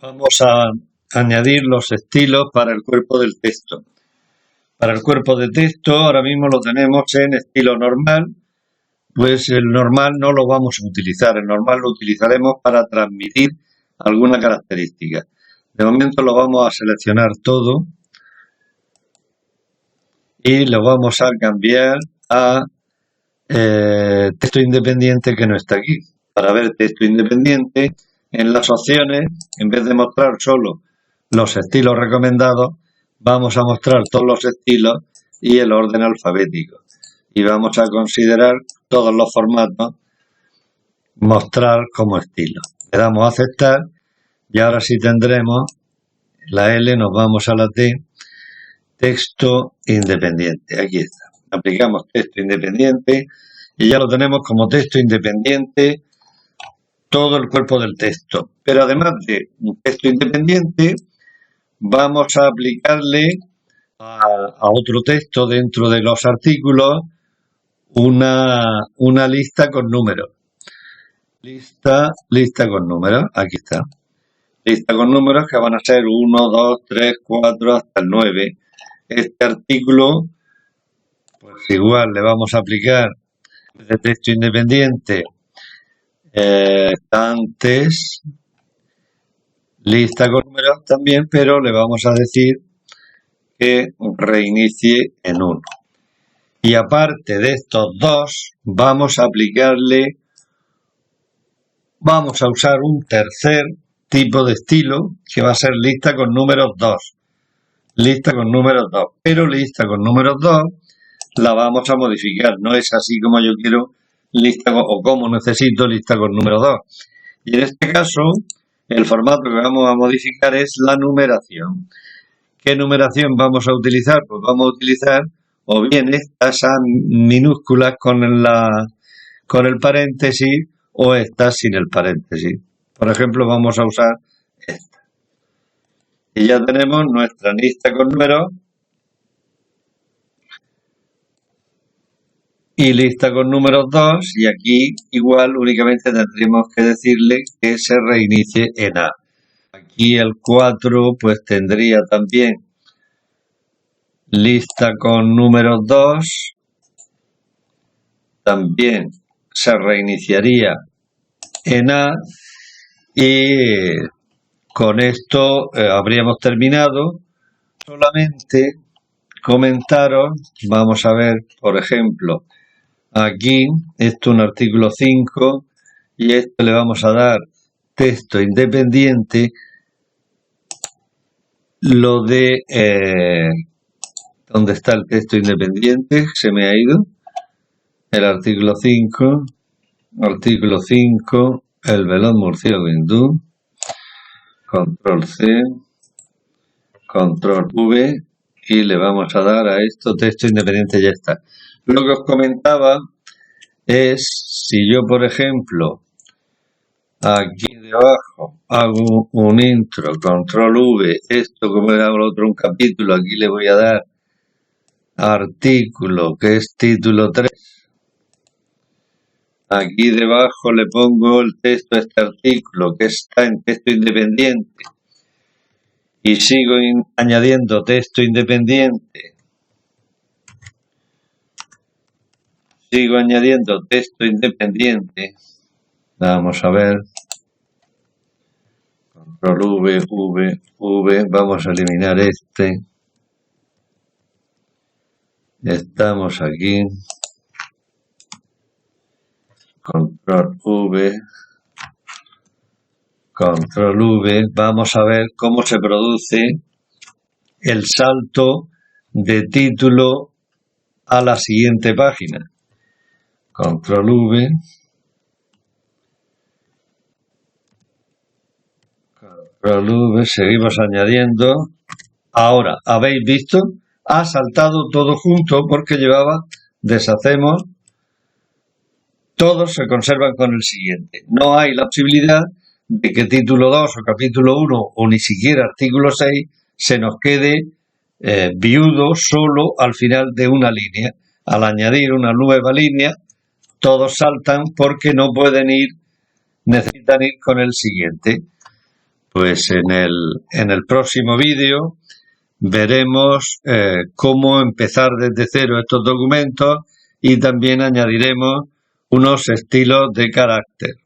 Vamos a añadir los estilos para el cuerpo del texto. Para el cuerpo de texto ahora mismo lo tenemos en estilo normal, pues el normal no lo vamos a utilizar, el normal lo utilizaremos para transmitir alguna característica. De momento lo vamos a seleccionar todo y lo vamos a cambiar a texto independiente, que no está aquí. Para ver texto independiente, en las opciones, en vez de mostrar solo los estilos recomendados, vamos a mostrar todos los estilos y el orden alfabético. Y vamos a considerar todos los formatos, mostrar como estilo. Le damos a aceptar y ahora sí tendremos la L, nos vamos a la T, texto independiente. Aquí está. Aplicamos texto independiente y ya lo tenemos como texto independiente todo el cuerpo del texto. Pero además de un texto independiente, vamos a aplicarle a otro texto dentro de los artículos una lista con números. Lista con números, aquí está. Lista con números que van a ser 1, 2, 3, 4 hasta el 9. Este artículo, pues igual le vamos a aplicar de texto independiente antes, lista con números también, pero le vamos a decir que reinicie en 1. Y aparte de estos dos, vamos a usar un tercer tipo de estilo que va a ser lista con números 2. Lista con números 2. Pero lista con números 2 la vamos a modificar. No es así como yo quiero o como necesito lista con número 2. Y en este caso, el formato que vamos a modificar es la numeración. ¿Qué numeración vamos a utilizar? Pues vamos a utilizar o bien estas minúsculas con el paréntesis o estas sin el paréntesis. Por ejemplo, vamos a usar esta. Y ya tenemos nuestra lista con números y lista con números 2, y aquí igual únicamente tendríamos que decirle que se reinicie en A. Aquí el 4 pues tendría también lista con números 2, también se reiniciaría en A, y con esto habríamos terminado. Solamente comentaros, vamos a ver, por ejemplo, aquí, esto es un artículo 5 y esto le vamos a dar texto independiente. Lo de ¿dónde está el texto independiente? Se me ha ido. El artículo 5, el velón murciélago hindú, control C, control V, y le vamos a dar a esto texto independiente, ya está. Lo que os comentaba es, si yo, por ejemplo, aquí debajo hago un intro, control V, esto como era el otro un capítulo, aquí le voy a dar artículo, que es título 3. Aquí debajo le pongo el texto de este artículo, que está en texto independiente. Y sigo añadiendo texto independiente. Sigo añadiendo texto independiente. Vamos a ver. Control V. Vamos a eliminar este. Estamos aquí. Control V. Vamos a ver cómo se produce el salto de título a la siguiente página. Control V. Control V. Seguimos añadiendo. Ahora, ¿habéis visto? Ha saltado todo junto porque deshacemos. Todos se conservan con el siguiente. No hay la posibilidad de que título 2 o capítulo 1 o ni siquiera artículo 6 se nos quede viudo solo al final de una línea. Al añadir una nueva línea, todos saltan porque no pueden necesitan ir con el siguiente. Pues en el próximo vídeo veremos cómo empezar desde cero estos documentos y también añadiremos unos estilos de carácter.